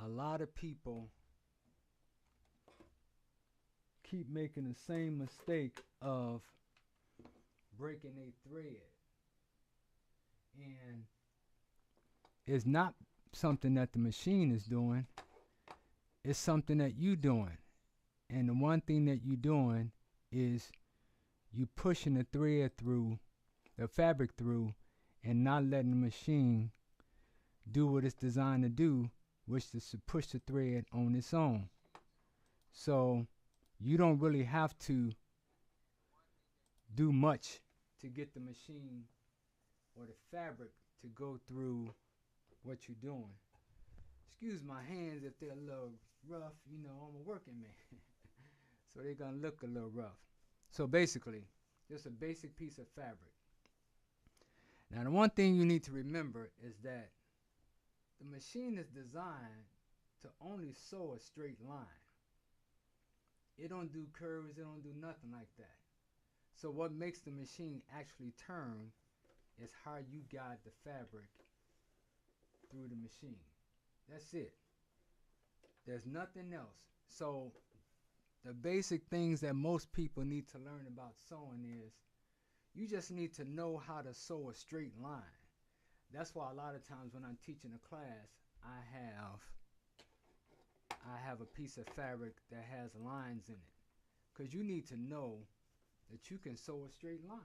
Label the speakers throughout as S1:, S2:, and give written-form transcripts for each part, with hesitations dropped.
S1: a lot of people keep making the same mistake of breaking a thread, and it's not something that the machine is doing, it's something that you doing. And the one thing that you doing is you pushing the thread through, the fabric through, and not letting the machine do what it's designed to do, which is to push the thread on its own. So you don't really have to do much to get the machine or the fabric to go through what you're doing. Excuse my hands if they're a little rough, I'm a working man. So they're gonna look a little rough. So basically, just a basic piece of fabric. Now the one thing you need to remember is that the machine is designed to only sew a straight line. It don't do curves, it don't do nothing like that. So what makes the machine actually turn is how you guide the fabric through the machine. That's it. There's nothing else. So the basic things that most people need to learn about sewing is you just need to know how to sew a straight line. That's why a lot of times when I'm teaching a class, I have a piece of fabric that has lines in it, because you need to know that you can sew a straight line.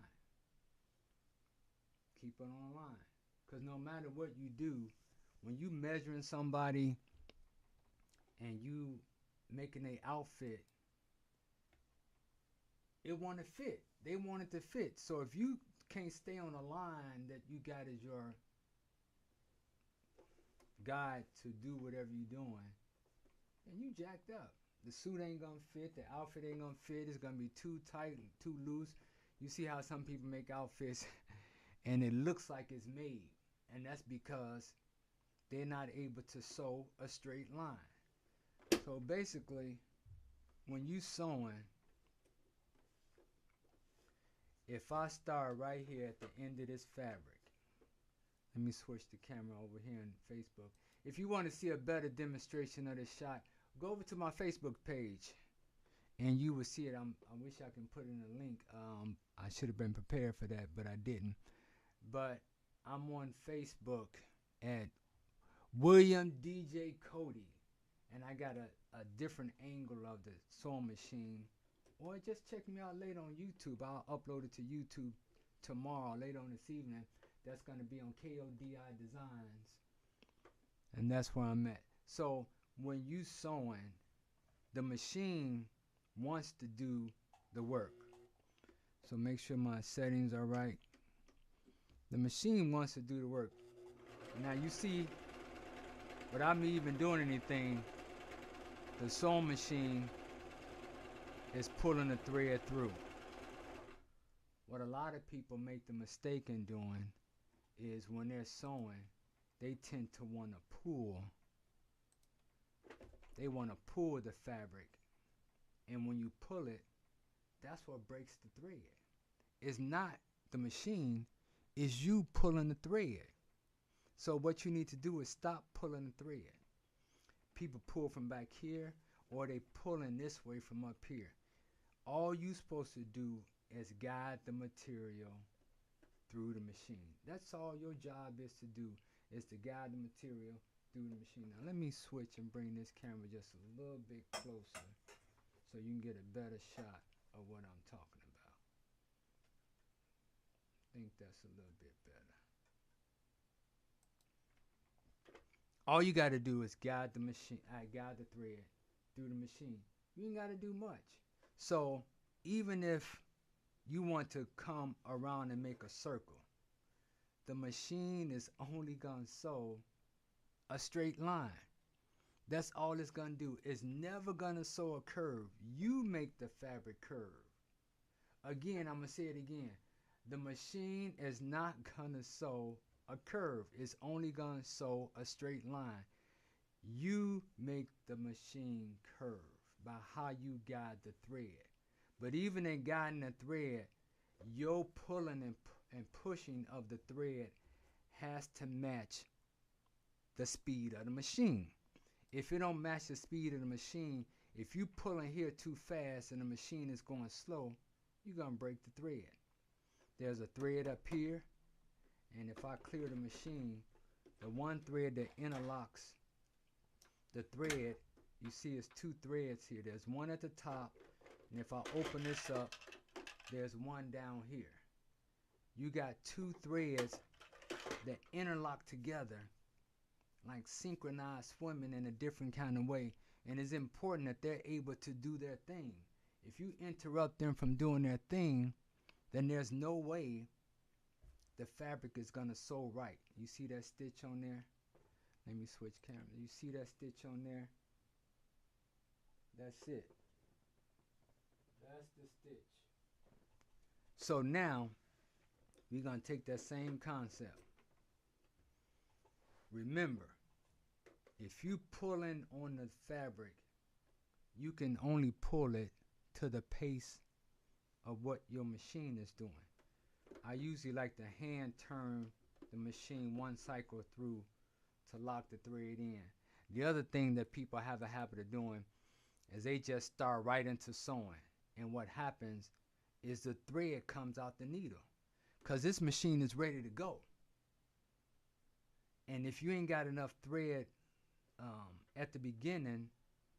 S1: Keep it on a line, because no matter what you do, when you measuring somebody and you making a outfit, it want to fit. They want it to fit. So if you can't stay on a line that you got as your guide to do whatever you're doing, then you jacked up. The suit ain't gonna fit. The outfit ain't gonna fit. It's gonna be too tight, too loose. You see how some people make outfits and it looks like it's made, and that's because they're not able to sew a straight line. So basically, when you sewing, if I start right here at the end of this fabric, let me switch the camera over here on Facebook. If you want to see a better demonstration of this shot, go over to my Facebook page and you will see it. I wish I can put in a link. I should have been prepared for that, but I didn't. But I'm on Facebook at William DJ Cody, and I got a different angle of the sewing machine. Or just check me out later on YouTube. I'll upload it to YouTube tomorrow, later on this evening. That's going to be on KODI Designs. And that's where I'm at. So when you sewing, the machine wants to do the work. So make sure my settings are right. The machine wants to do the work. Now you see, without me even doing anything, the sewing machine is pulling the thread through. What a lot of people make the mistake in doing is when they're sewing, they tend to want to pull. They want to pull the fabric. And when you pull it, that's what breaks the thread. It's not the machine, it's you pulling the thread. So what you need to do is stop pulling the thread. People pull from back here, or they pulling this way from up here. All you supposed to do is guide the material through the machine. That's all your job is to do, is to guide the material through the machine. Now let me switch and bring this camera just a little bit closer so you can get a better shot of what I'm talking about. I think that's a little bit better. All you got to do is guide the machine. Guide the thread through the machine. You ain't got to do much. So even if you want to come around and make a circle, the machine is only going to sew a straight line. That's all it's going to do. It's never going to sew a curve. You make the fabric curve. Again, I'm going to say it again. The machine is not going to sew a curve. It's only going to sew a straight line. You make the machine curve by how you guide the thread. But even in guiding the thread, your pulling and pushing of the thread has to match the speed of the machine. If it don't match the speed of the machine, if you pulling here too fast and the machine is going slow, you're going to break the thread. There's a thread up here, and if I clear the machine, the one thread that interlocks the thread, you see it's two threads here. There's one at the top, and if I open this up, there's one down here. You got two threads that interlock together like synchronized swimming in a different kind of way, and it's important that they're able to do their thing. If you interrupt them from doing their thing, then there's no way the fabric is going to sew right. You see that stitch on there? Let me switch camera. You see that stitch on there? That's it. That's the stitch. So now we're going to take that same concept. Remember, if you pulling on the fabric, you can only pull it to the pace of what your machine is doing. I usually like to hand turn the machine one cycle through to lock the thread in. The other thing that people have a habit of doing is they just start right into sewing, and what happens is the thread comes out the needle because this machine is ready to go. And if you ain't got enough thread at the beginning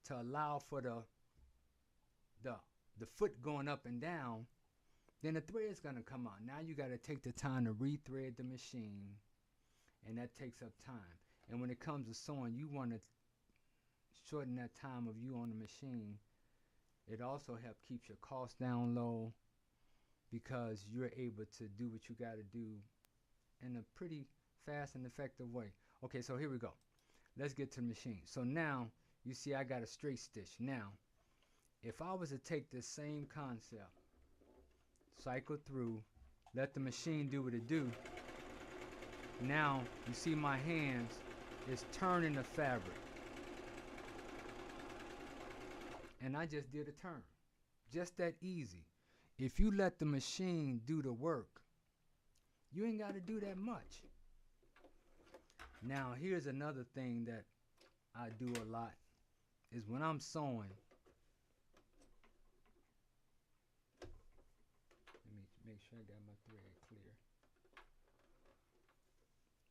S1: to allow for the foot going up and down, then the thread's gonna come out. Now you gotta take the time to rethread the machine, and that takes up time. And when it comes to sewing, you want to shorten that time of you on the machine. It also helps keep your costs down low because you're able to do what you got to do in a pretty fast and effective way. Okay, so here we go. Let's get to the machine. So now you see I got a straight stitch. Now, if I was to take this same concept, cycle through, let the machine do what it do, now you see my hands is turning the fabric. And I just did a turn. Just that easy. If you let the machine do the work, you ain't got to do that much. Now here's another thing that I do a lot is when I'm sewing. Let me make sure I got my thread clear.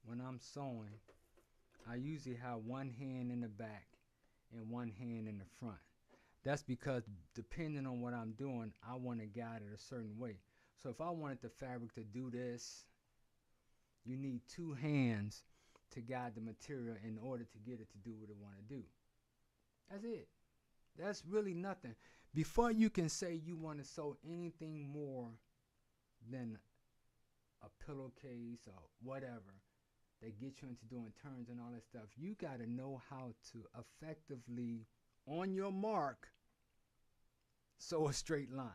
S1: When I'm sewing, I usually have one hand in the back and one hand in the front. That's because depending on what I'm doing, I want to guide it a certain way. So if I wanted the fabric to do this, you need two hands to guide the material in order to get it to do what it want to do. That's it. That's really nothing. Before you can say you want to sew anything more than a pillowcase or whatever that gets you into doing turns and all that stuff, you got to know how to effectively, on your mark, sew a straight line.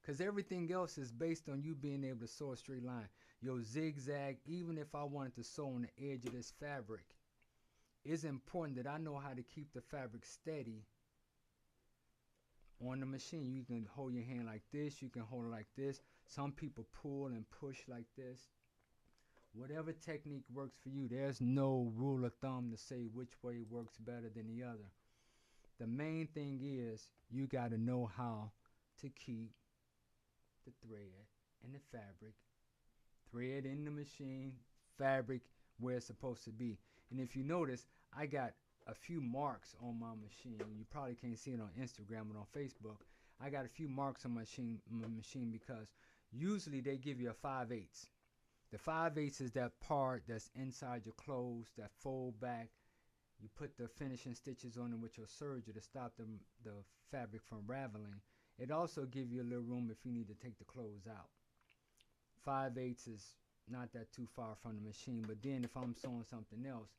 S1: Because everything else is based on you being able to sew a straight line. Your zigzag, even if I wanted to sew on the edge of this fabric, it's important that I know how to keep the fabric steady on the machine. You can hold your hand like this, you can hold it like this. Some people pull and push like this. Whatever technique works for you, there's no rule of thumb to say which way works better than the other. The main thing is you got to know how to keep the thread and the fabric, thread in the machine, fabric where it's supposed to be. And if you notice, I got a few marks on my machine. You probably can't see it on Instagram but on Facebook. I got a few marks on my machine because usually they give you a 5/8. The 5/8 is that part that's inside your clothes that fold back. You put the finishing stitches on it with your serger to stop the fabric from raveling. It also gives you a little room if you need to take the clothes out. 5/8 is not that too far from the machine, but then if I'm sewing something else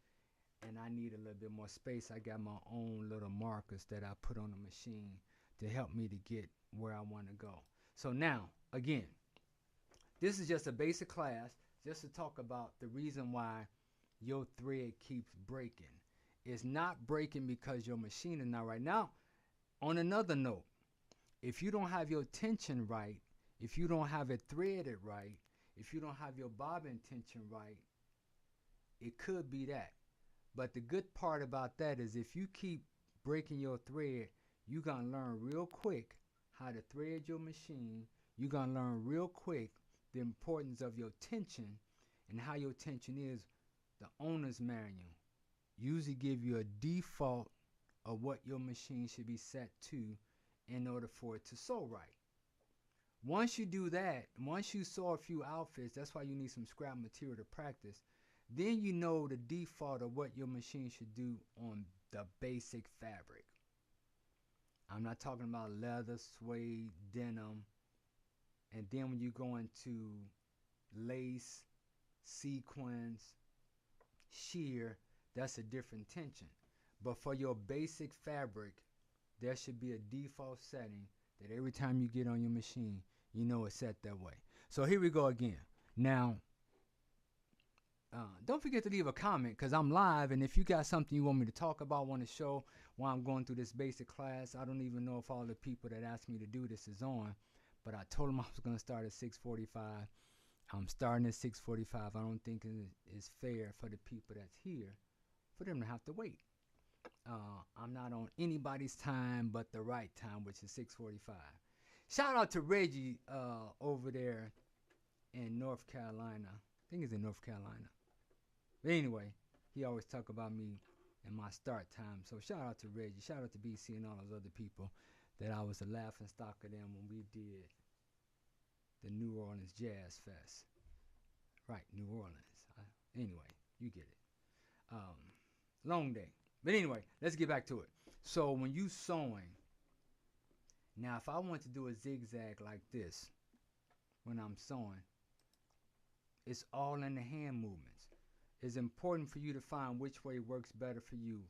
S1: and I need a little bit more space, I got my own little markers that I put on the machine to help me to get where I want to go. So now, again, this is just a basic class just to talk about the reason why your thread keeps breaking. It's not breaking because your machine is not right. Now, on another note, if you don't have your tension right, if you don't have it threaded right, if you don't have your bobbin tension right, it could be that. But the good part about that is if you keep breaking your thread, you're going to learn real quick how to thread your machine. You're going to learn real quick the importance of your tension and how your tension is. The owner's manual usually give you a default of what your machine should be set to in order for it to sew right. Once you do that, once you sew a few outfits, that's why you need some scrap material to practice, then you know the default of what your machine should do on the basic fabric. I'm not talking about leather, suede, denim, and then when you go into lace, sequins, sheer, that's a different tension. But for your basic fabric, there should be a default setting that every time you get on your machine, you know it's set that way. So here we go again. Now, don't forget to leave a comment because I'm live, and if you got something you want me to talk about, want to show while I'm going through this basic class, I don't even know if all the people that asked me to do this is on, but I told them I was going to start at 6:45. I'm starting at 6:45. I don't think it is fair for the people that's here for them to have to wait. I'm not on anybody's time but the right time, which is 6:45. Shout out to Reggie over there in North Carolina. I think it's in North Carolina. But anyway, he always talk about me and my start time. So shout out to Reggie. Shout out to BC and all those other people that I was a laughing stock of them when we did the New Orleans Jazz Fest. Right, New Orleans. Anyway, you get it. Long day. But anyway, let's get back to it. So when you sewing, now if I want to do a zigzag like this when I'm sewing, it's all in the hand movements. It's important for you to find which way works better for you.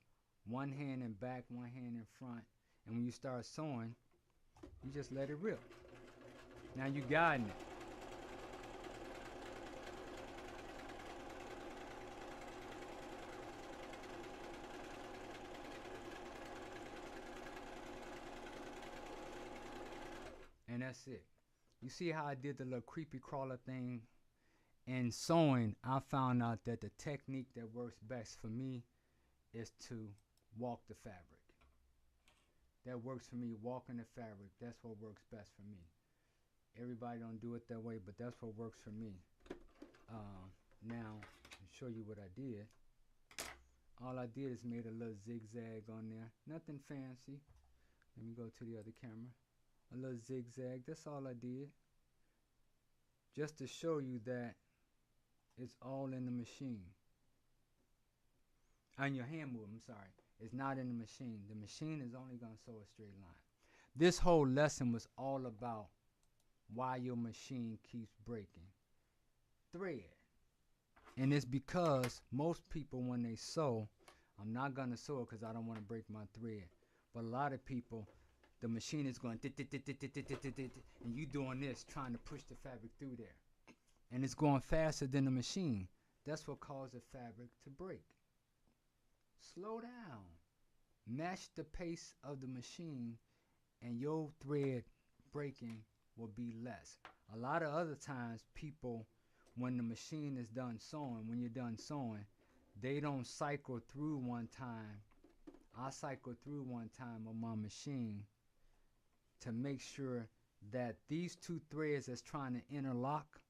S1: One hand in back, one hand in front. And when you start sewing, you just let it rip. Now you're guiding it. And that's it. You see how I did the little creepy crawler thing? In sewing, I found out that the technique that works best for me is to walk the fabric. That works for me, walking the fabric. That's what works best for me. Everybody don't do it that way, but that's what works for me. Now, to show you what I did. All I did is made a little zigzag on there. Nothing fancy. Let me go to the other camera. A little zigzag, that's all I did. Just to show you that it's all in the machine. On your hand move, I'm sorry. It's not in the machine. The machine is only going to sew a straight line. This whole lesson was all about why your machine keeps breaking thread. And it's because most people, when they sew, I'm not going to sew it because I don't want to break my thread. But a lot of people, the machine is going and you doing this, trying to push the fabric through there. And it's going faster than the machine. That's what causes the fabric to break. Slow down. Match the pace of the machine and your thread breaking will be less. A lot of other times people, when the machine is done sewing, when you're done sewing, they don't cycle through one time. I cycle through one time on my machine to make sure that these two threads that's trying to interlock,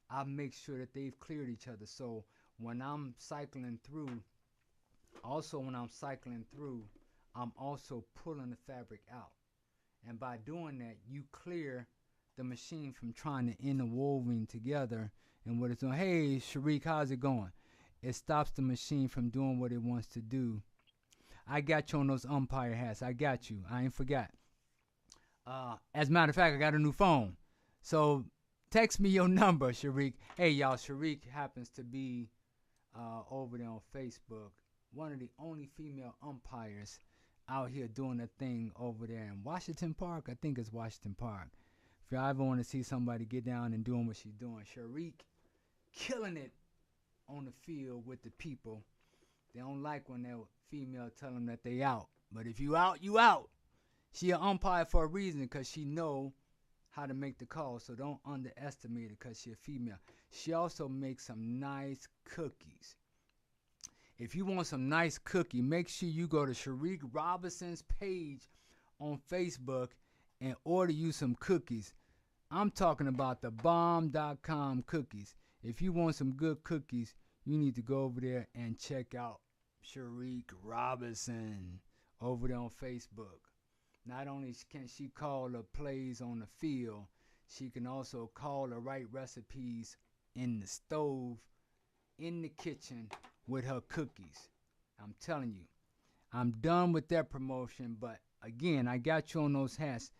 S1: I make sure that they've cleared each other. So when I'm cycling through, I'm also pulling the fabric out. And by doing that, you clear the machine from trying to interwoven together. And what it's doing, hey, Sharik, how's it going? It stops the machine from doing what it wants to do. I got you on those umpire hats. I got you. I ain't forgot. As a matter of fact, I got a new phone. So text me your number, Sharik. Hey, y'all, Sharik happens to be over there on Facebook. One of the only female umpires out here doing a thing over there in Washington Park. I think it's Washington Park. If y'all ever want to see somebody get down and doing what she's doing, Sharik killing it on the field with the people. They don't like when that female tell them that they out. But if you out, you out. She an umpire for a reason because she know how to make the call. So don't underestimate it because she a female. She also makes some nice cookies. If you want some nice cookie, make sure you go to Sharik Robinson's page on Facebook and order you some cookies. I'm talking about the bomb.com cookies. If you want some good cookies, you need to go over there and check out Sharik Robinson over there on Facebook. Not only can she call the plays on the field, she can also call the right recipes in the stove, in the kitchen with her cookies. I'm telling you, I'm done with that promotion, but again, I got you on those hats.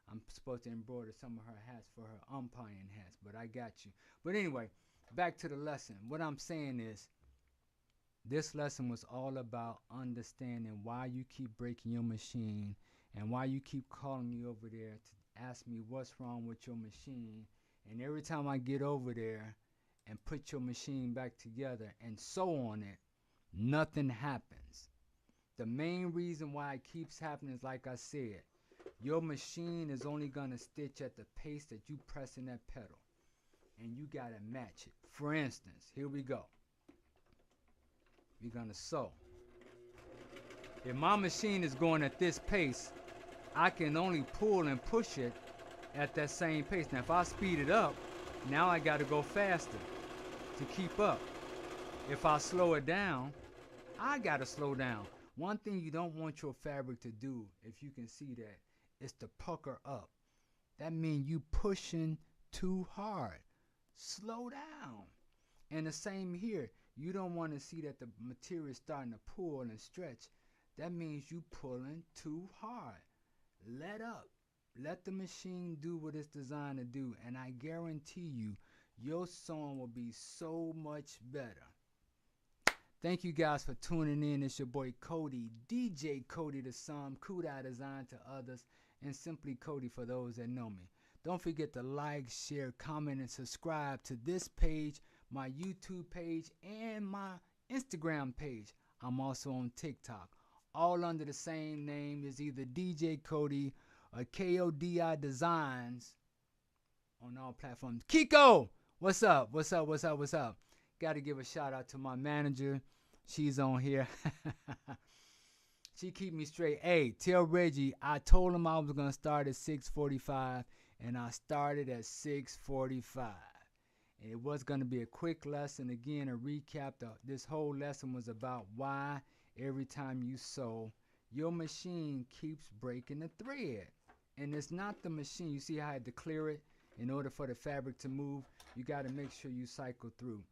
S1: I'm supposed to embroider some of her hats for her umpiring hats, but I got you. But anyway, back to the lesson. What I'm saying is, this lesson was all about understanding why you keep breaking your machine and why you keep calling me over there to ask me what's wrong with your machine. And every time I get over there and put your machine back together and sew on it, nothing happens. The main reason why it keeps happening is, like I said, your machine is only going to stitch at the pace that you press in that pedal. And you got to match it. For instance, here we go. We're going to sew. If my machine is going at this pace, I can only pull and push it at that same pace. Now, if I speed it up, now I got to go faster to keep up. If I slow it down, I got to slow down. One thing you don't want your fabric to do, if you can see that, is to pucker up. That means you pushing too hard. Slow down. And the same here. You don't want to see that the material is starting to pull and stretch. That means you pulling too hard. Let up. Let the machine do what it's designed to do. And I guarantee you, your sewing will be so much better. Thank you guys for tuning in. It's your boy Cody, DJ Cody the Sum, Kudai Design to others, and simply Cody for those that know me. Don't forget to like, share, comment, and subscribe to this page, my YouTube page, and my Instagram page. I'm also on TikTok. All under the same name is either DJ Cody or KODI Designs on all platforms. Kiko, what's up? What's up? What's up? What's up? Got to give a shout out to my manager. She's on here. She keep me straight. Hey, tell Reggie, I told him I was going to start at 6:45, and I started at 6:45. And it was going to be a quick lesson. Again, a recap. This whole lesson was about why every time you sew, your machine keeps breaking the thread. And it's not the machine. You see how I had to clear it? In order for the fabric to move, you got to make sure you cycle through.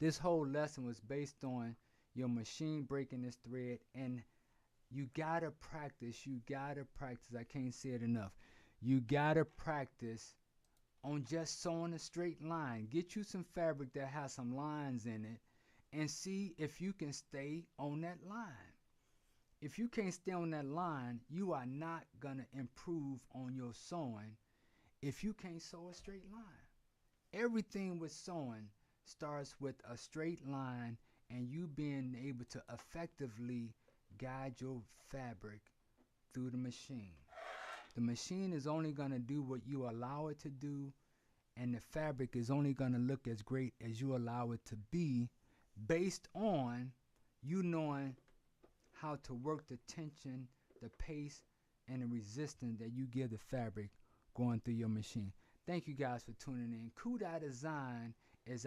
S1: This whole lesson was based on your machine breaking this thread, and you gotta practice. You gotta practice. I can't say it enough. You gotta practice on just sewing a straight line. Get you some fabric that has some lines in it and see if you can stay on that line. If you can't stay on that line, you are not gonna improve on your sewing if you can't sew a straight line. Everything with sewing starts with a straight line and you being able to effectively guide your fabric through the machine. The machine is only going to do what you allow it to do, and the fabric is only going to look as great as you allow it to be based on you knowing how to work the tension, the pace, and the resistance that you give the fabric going through your machine. Thank you guys for tuning in. Kudai Design is